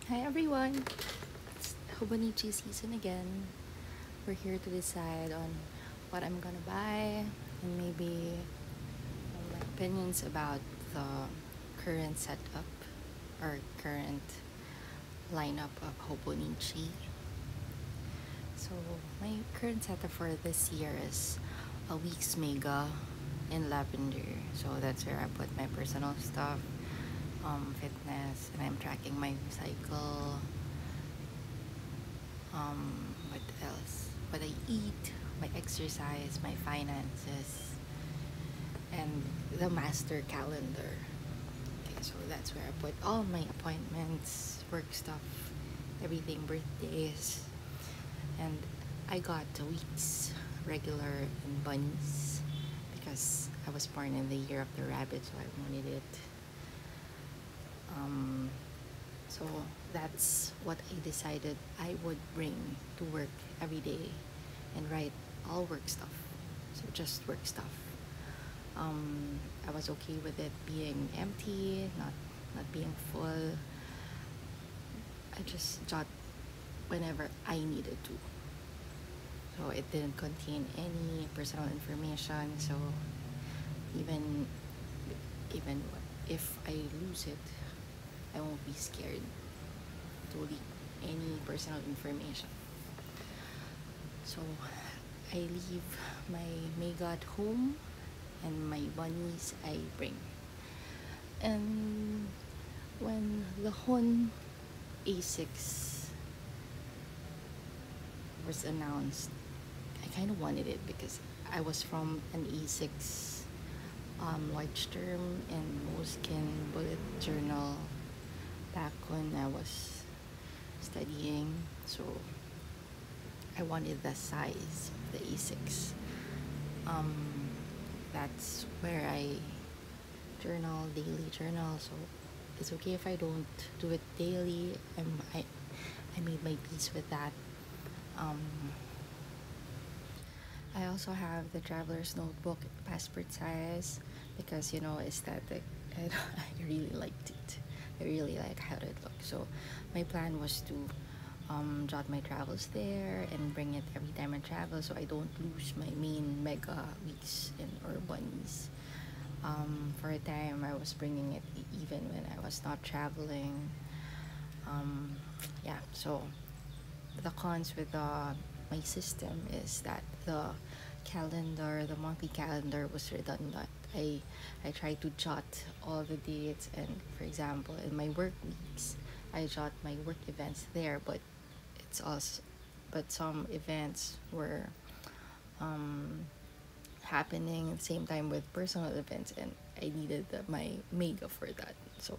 Hi everyone! It's Hobonichi season again. We're here to decide on what I'm gonna buy and maybe my opinions about the current setup or current lineup of Hobonichi. So my current setup for this year is a Weeks Mega in lavender. So that's where I put my personal stuff, fitness, and I'm tracking my cycle. What else? What I eat, my exercise, my finances, and the master calendar. Okay, so that's where I put all my appointments, work stuff, everything, birthdays, and I got the weeks regular and bunnies because I was born in the year of the rabbit, so I wanted it. So that's what I decided I would bring to work every day and write all work stuff. So just work stuff. I was okay with it being empty, not being full. I just jot whenever I needed to. So it didn't contain any personal information. So even if I lose it, I won't be scared to leak any personal information. So I leave my mega at home and my bunnies I bring. And when the Hon A6 was announced, I kind of wanted it because I was from an A6 large term and Moleskin bullet journal back when I was studying, so I wanted the size of the A6. That's where I daily journal, so it's okay if I don't do it daily. I made my peace with that. I also have the traveler's notebook passport size because aesthetic. I really liked it. I really like how it looked. So my plan was to jot my travels there and bring it every time I travel so I don't lose my main mega weeks or bunnies. For a time I was bringing it even when I was not traveling. Yeah, so the cons with my system is that the monthly calendar was redundant. I tried to jot all the dates, and for example in my work weeks I jot my work events there, but some events were happening at the same time with personal events, and I needed my mega for that. So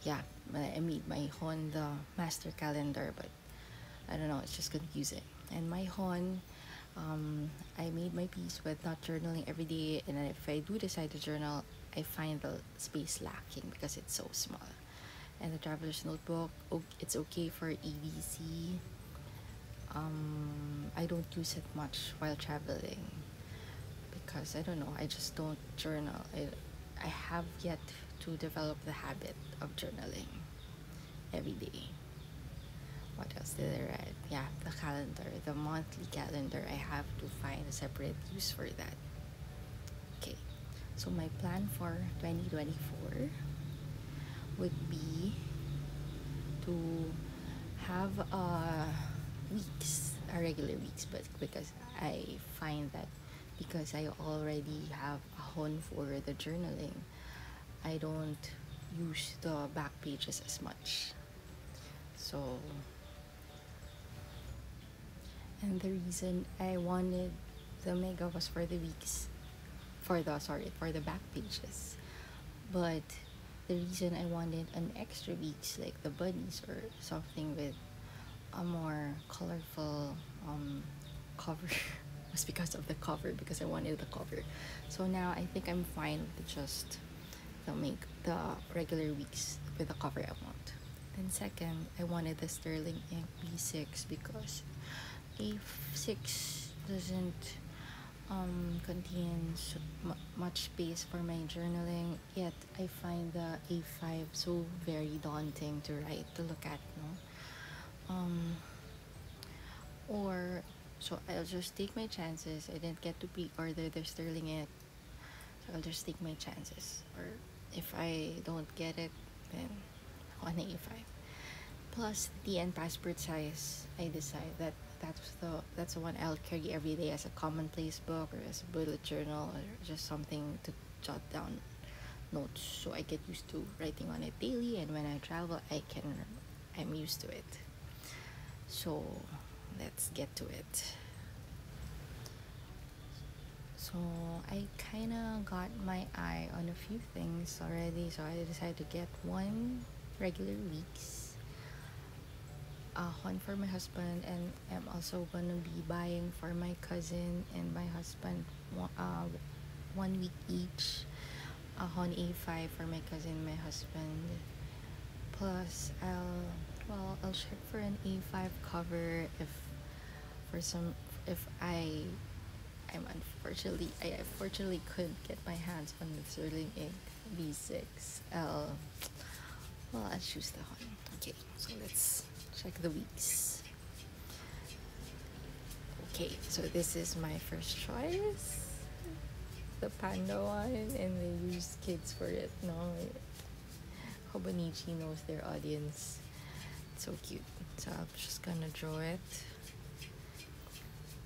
yeah, I made my Honda master calendar, but I don't know, it's just confusing. And my Hon, I made my peace with not journaling every day, and if I do decide to journal, I find the space lacking because it's so small. And the traveler's notebook, it's okay for EDC. I don't use it much while traveling because I don't know, I just don't journal. I have yet to develop the habit of journaling every day. What else did I write? Yeah, the calendar, the monthly calendar. I have to find a separate use for that. Okay, so my plan for 2024 would be to have regular weeks, but because I find that because I already have a Hon for the journaling, I don't use the back pages as much. So, and the reason I wanted the mega was for the weeks, for the back pages. But the reason I wanted an extra weeks like the bunnies or something with a more colorful cover was because of the cover, because I wanted the cover. So now I think I'm fine with just the regular weeks with the cover I want. Then second, I wanted the sterling ink B6 because A6 doesn't contains much space for my journaling, yet I find the A5 so very daunting to write, to look at, no? Or, so I'll just take my chances. I didn't get to pre-order the Sterling yet, so I'll just take my chances. Or if I don't get it, then on A5. Plus the and passport size, I decide that that's the one I'll carry every day as a commonplace book or as a bullet journal or just something to jot down notes, so I get used to writing on it daily, and when I travel I'm used to it. So let's get to it. So I kinda got my eye on a few things already, so I decided to get one regular weeks Hon for my husband, and I'm also gonna be buying for my cousin and my husband 1 week each, a Hon A5 for my cousin and my husband. Plus I'll check for an A5 cover if I unfortunately couldn't get my hands on the Sterling ink B6. I'll choose the Hon. Okay, so let's check the weeks. Okay, so this is my first choice, the Panda one, and they use kids for it. No, Hobonichi knows their audience. It's so cute. So I'm just gonna draw it.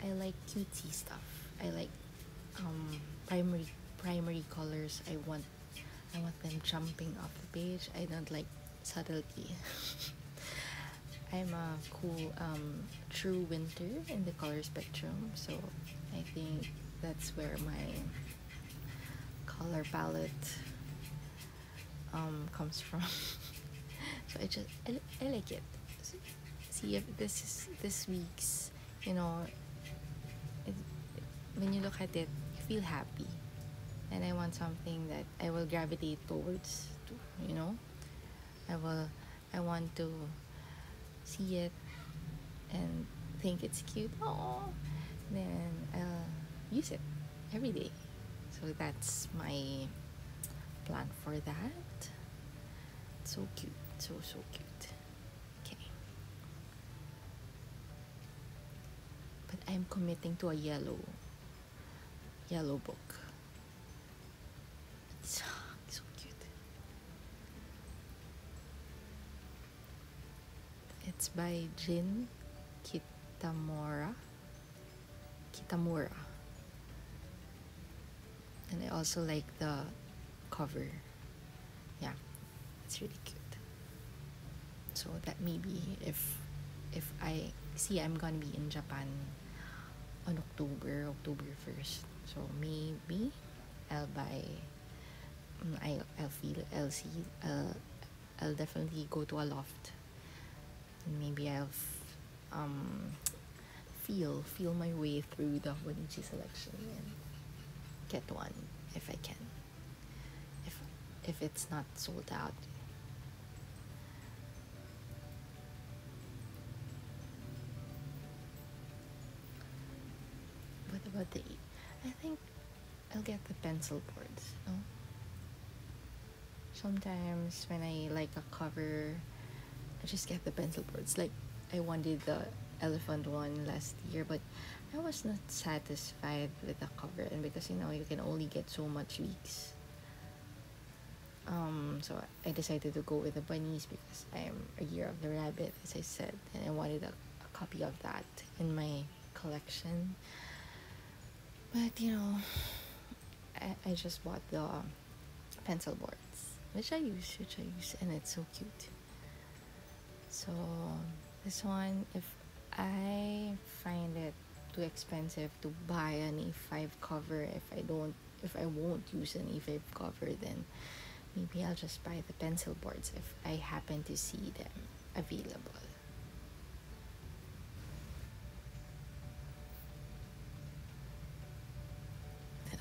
I like cutesy stuff. I like primary colors. I want them jumping off the page. I don't like subtlety. I'm a cool true winter in the color spectrum, so I think that's where my color palette comes from. So I like it. See, if this week's, when you look at it, you feel happy, and I want something that I will gravitate towards. I want to see it and think it's cute. Oh, then I'll use it every day. So that's my plan for that. So cute, so cute. Okay, but I'm committing to a yellow book. It's so cute. It's by Jin Kitamura. And I also like the cover. Yeah, it's really cute. So that maybe if I see, I'm gonna be in Japan on October 1st. So maybe I'll buy. I'll definitely go to a loft. And maybe I'll feel my way through the Hobonichi selection and get one if I can. If it's not sold out. What about I think I'll get the pencil boards. No? Sometimes when I like a cover, I just get the pencil boards. Like I wanted the elephant one last year, but I was not satisfied with the cover, and because you can only get so much weeks. So I decided to go with the bunnies because I'm a year of the rabbit, as I said, and I wanted a copy of that in my collection. But I just bought the pencil boards, which I use, and it's so cute. So this one, if I find it too expensive to buy an A5 cover, if I won't use an A5 cover, then maybe I'll just buy the pencil boards if I happen to see them available.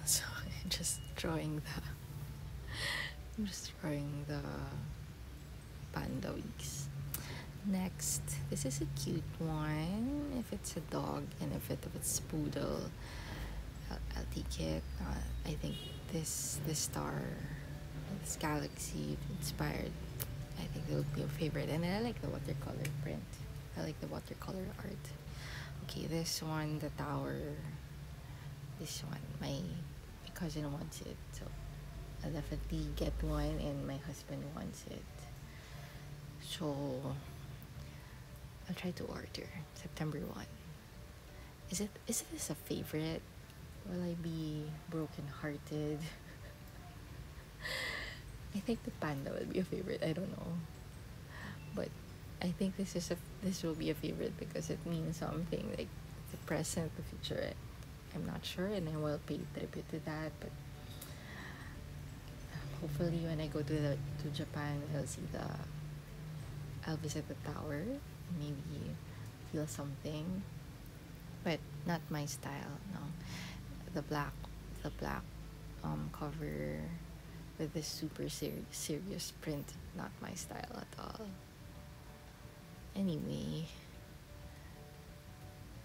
So I'm just drawing the Panda Weeks. Next, this is a cute one. If it's a dog and if it's poodle, I'll take it. I think this star, this galaxy inspired. I think it would be a favorite, and I like the watercolor print. I like the watercolor art. Okay, this one, the tower. This one, my cousin wants it, so I'll definitely get one, and my husband wants it. So I'll try to order September 1. Is this a favorite? Will I be broken-hearted? I think the panda will be a favorite. I don't know, but I think this will be a favorite because it means something, like the present, the future. I'm not sure, and I will pay tribute to that. But hopefully, when I go to Japan, I'll visit the tower, maybe feel something, but not my style. No, the black cover with this super serious print, not my style at all. Anyway,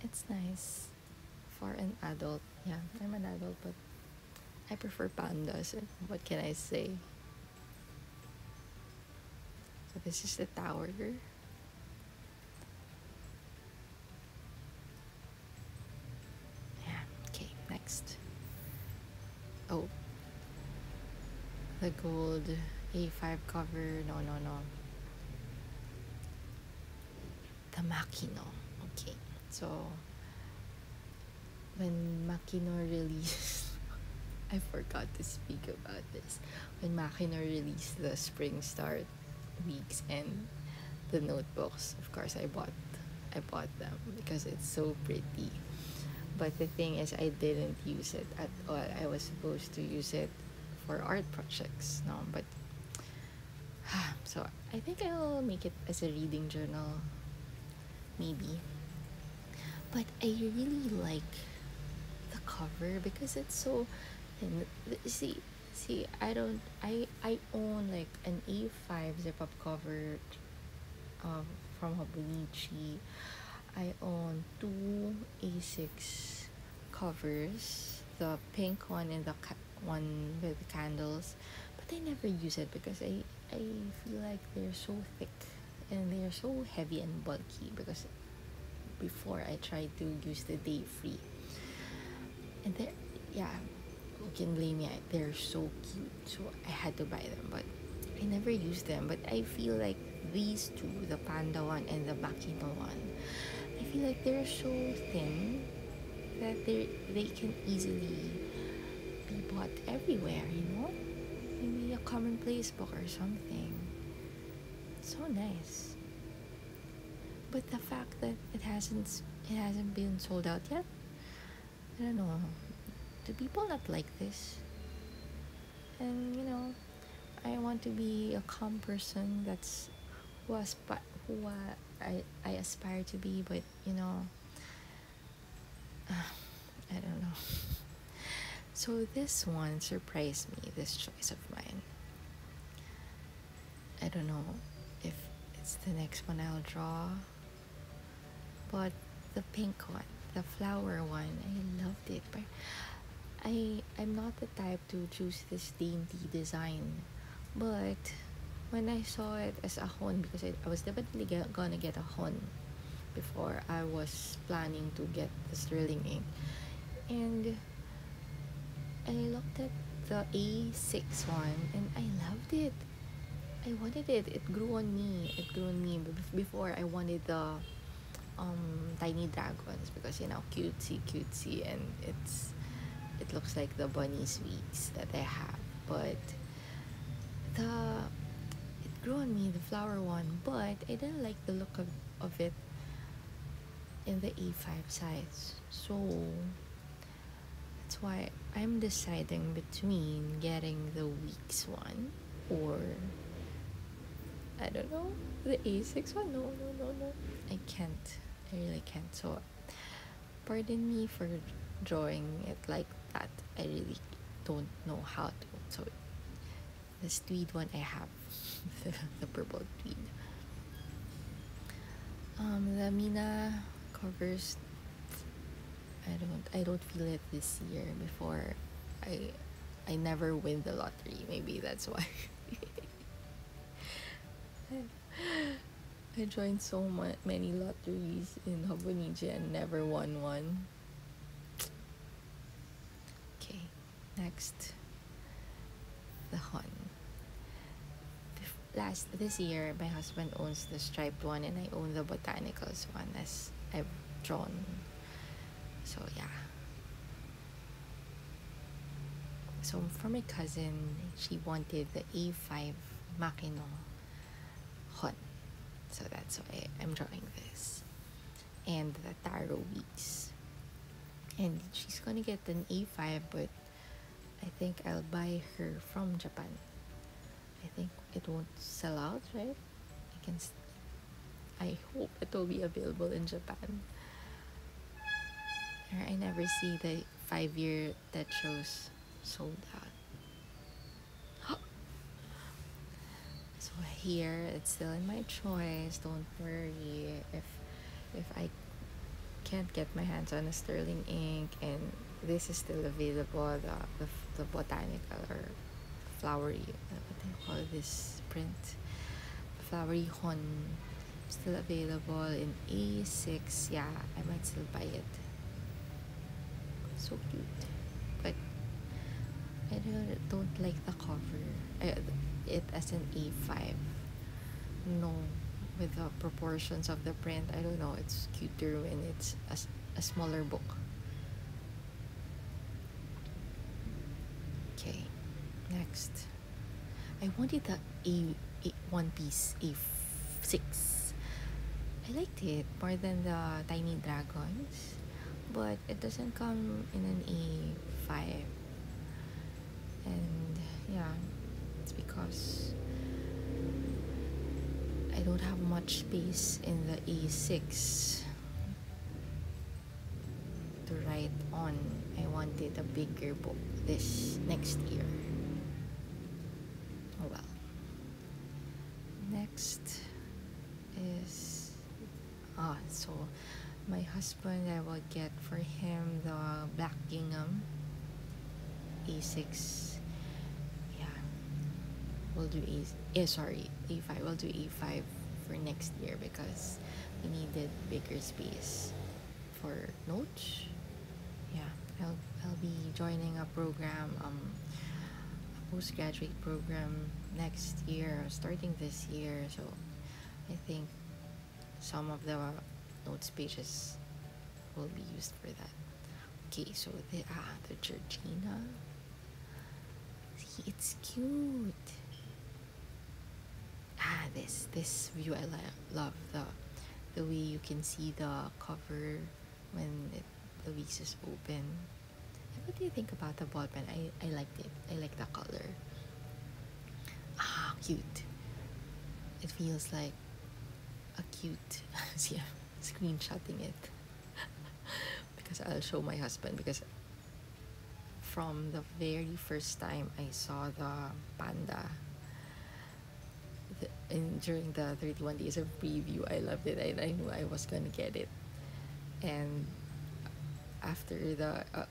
it's nice for an adult. Yeah, I'm an adult, but I prefer pandas. What can I say? So this is the tower. Yeah, okay, next. Oh, the gold A5 cover. No. The Makino. Okay, so when Makino released, I forgot to speak about this. When Makino released the Spring Start Weeks and the notebooks, of course I bought them because it's so pretty. But the thing is, I didn't use it at all. I was supposed to use it for art projects, no, but so I think I'll make it as a reading journal, maybe. But I really like the cover because it's so thin. See, I own like an A5 zip-up cover from Hobonichi. I own two A6 covers, the pink one and the one with the candles, but I never use it because I feel like they're so thick and they're so heavy and bulky, because before I tried to use the day free, and yeah, you can blame me, they're so cute, so I had to buy them, but I never used them. But I feel like these two, the Panda one and the Makino one, I feel like they're so thin that they can easily be bought everywhere, maybe a commonplace book or something. So nice. But the fact that it hasn't been sold out yet, I don't know. Do people not like this? And I want to be a calm person. That's who I aspire to be. But I don't know. So this one surprised me. This choice of mine. I don't know if it's the next one I'll draw. But the pink one, the flower one, I loved it. But I'm not the type to choose this dainty design. But when I saw it as a Hon, because I was definitely gonna get a Hon before I was planning to get the sterling ink, and I looked at the A6 one and I loved it. I wanted it. It grew on me. Before I wanted the tiny dragons, because cutesy, and it looks like the bunny sweets that I have. But it grew on me, the flower one, but I didn't like the look of it in the A5 size. So that's why I'm deciding between getting the Weeks one or, I don't know, the A6 one. No. I can't. I really can't. So pardon me for drawing it like that. I really don't know how to. So this tweed one I have, the purple tweed. The Mina covers, I don't feel it this year. Before, I I never win the lottery. Maybe that's why. I joined so many lotteries in Hobonichi and never won one. Okay, next, the Hon. This year, my husband owns the striped one and I own the botanicals one as I've drawn. So yeah. So for my cousin, she wanted the A5 Makino Hon. So that's why I'm drawing this. And the Taro Weeks. And she's gonna get an A5, but I think I'll buy her from Japan. I think it won't sell out, right? I hope it will be available in Japan. I never see the 5-year Techos sold out. So here it's still in my choice. Don't worry if I can't get my hands on a sterling ink, and this is still available. The botanical or flowery, what do you call this print? Flowery Hon, still available in A6. Yeah, I might still buy it. So cute, but I don't like the cover. It as an A5. No, with the proportions of the print, I don't know. It's cuter when it's a smaller book. Okay, next. I wanted the A one piece A6. I liked it more than the tiny dragons, but it doesn't come in an A5. And yeah, it's because I don't have much space in the A6 to write on. I wanted a bigger book this next year. Oh well. Next is so my husband, I will get for him the black gingham A6. Yeah, we'll do A5. We'll do A5 for next year because we needed bigger space for notes. Yeah, I'll be joining a program, a postgraduate program next year, starting this year. So I think some of the notes pages will be used for that. Okay, so the Georgina. See, it's cute. This view I love the way you can see the cover when the weeks is open. And what do you think about the ball pen? I liked it. I like the color. Cute. It feels like a cute. See, I'm screenshotting it because I'll show my husband, because from the very first time I saw the Panda during the 31 days of preview, I loved it. I knew I was gonna get it. And after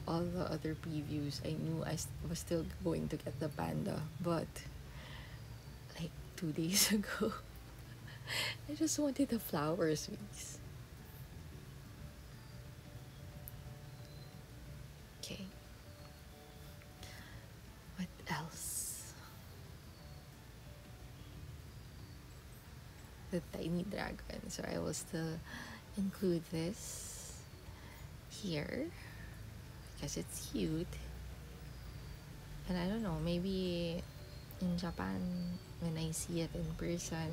all the other previews, I knew I was still going to get the Panda, but like 2 days ago I just wanted the flowers weeks. Okay, what else? The tiny dragon, so I will still include this here because it's cute. And I don't know, maybe in Japan, when I see it in person,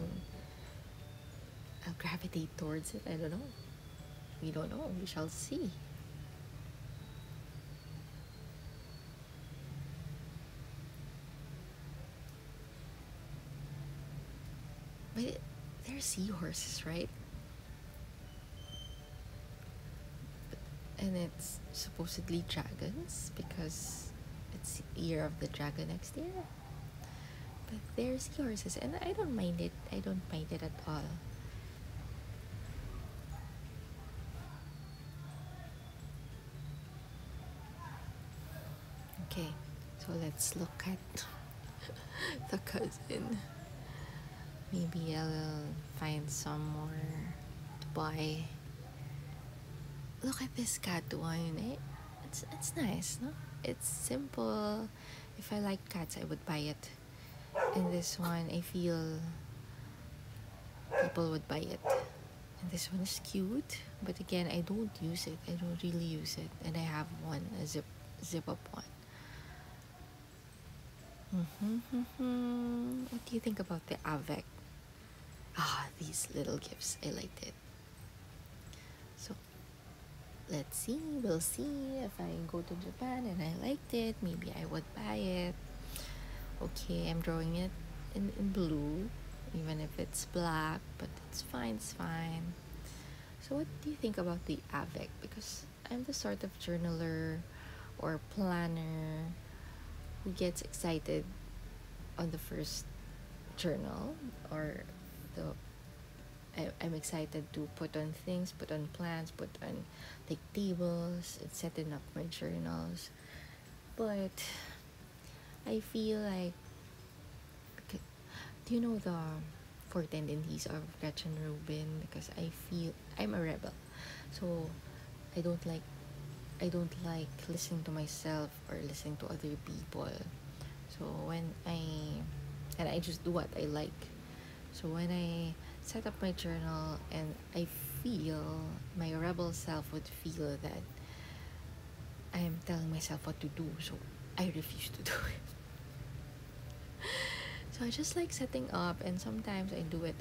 I'll gravitate towards it. I don't know. We don't know. We shall see. But they're seahorses, right? And it's supposedly dragons because it's year of the dragon next year. But they're seahorses, and I don't mind it. I don't mind it at all. Okay, so let's look at the cousin. Maybe I'll find some more to buy. Look at this cat one. It's nice, no? It's simple. If I like cats, I would buy it. And this one, I feel people would buy it. And this one is cute, but again, I don't use it. I don't really use it, and I have one, a zip up one. What do you think about the avec? These little gifts, I liked it. So let's see, we'll see if I go to Japan and I liked it, maybe I would buy it. Okay, I'm drawing it in blue, even if it's black, but it's fine. So what do you think about the avec? Because I'm the sort of journaler or planner who gets excited on the first journal, or I'm excited to put on things, put on plans, put on like tables and setting up my journals. But I feel like, do you know the four tendencies of Gretchen Rubin? Because I feel I'm a rebel, so I don't like listening to myself or listening to other people. So I just do what I like. So when I set up my journal and I feel my rebel self would feel that I am telling myself what to do, so I refuse to do it. So I just like setting up, and sometimes I do it.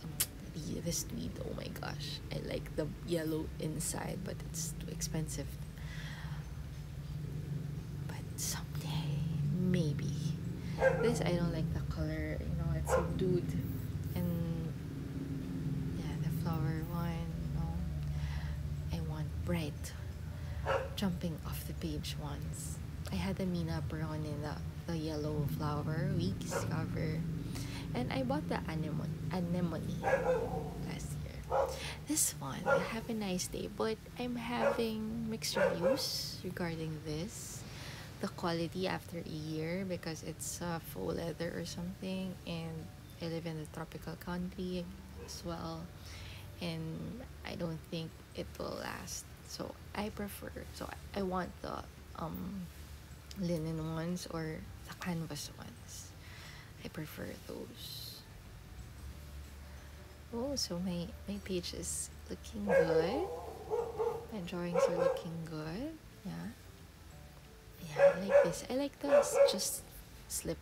This tweed, oh my gosh, I like the yellow inside, but it's too expensive. But someday, maybe. This, I don't like the color, it's subdued. And yeah, the flower one, I want bright, jumping off the page ones. I had a Mina Brown in the yellow flower weeks cover, and I bought the anemone last year. This one, have a nice day, but I'm having mixed reviews regarding this. The quality after a year, because it's faux leather or something, and I live in a tropical country as well, and I don't think it will last. So I want the linen ones or the canvas ones. I prefer those. Oh, so my page is looking good. My drawings are looking good. Yeah, I like this. I like this just slip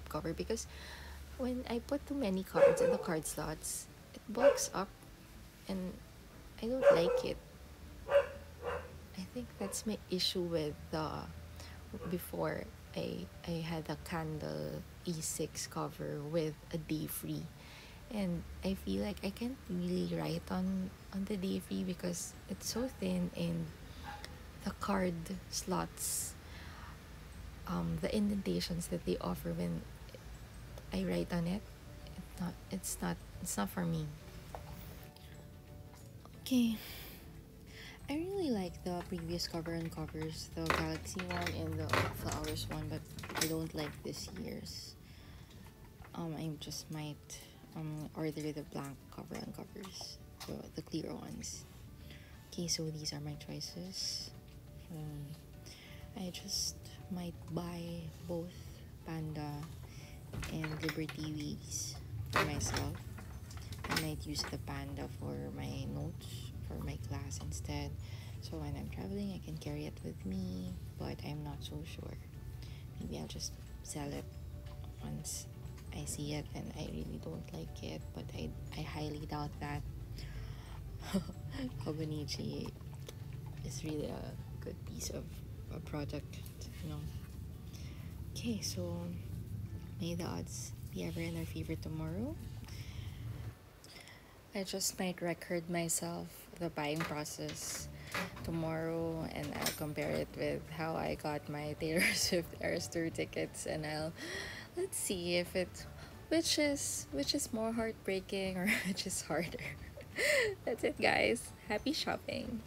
cover, because when I put too many cards in the card slots, it bulks up and I don't like it. I think that's my issue with the before I had a candle E6 cover with a day free, and I feel like I can't really write on the day free because it's so thin, and the card slots, the indentations that they offer when I write on it, it's not for me. Okay, I really like the previous cover and covers, the Galaxy one and the Flowers one, but I don't like this year's. I just might order the blank cover and covers, the clear ones. Okay, so these are my choices. I just might buy both Panda and Liberty Weeks for myself. I might use the Panda for my notes for my class instead, so when I'm traveling I can carry it with me, but I'm not so sure. Maybe I'll just sell it once I see it and I really don't like it, but I highly doubt that. Hobonichi is really a good piece of a product, Okay, so may the odds be ever in our favor tomorrow. I just might record myself the buying process tomorrow, and I'll compare it with how I got my Taylor Swift Eras Tour tickets, and let's see if which is more heartbreaking or which is harder. That's it, guys. Happy shopping.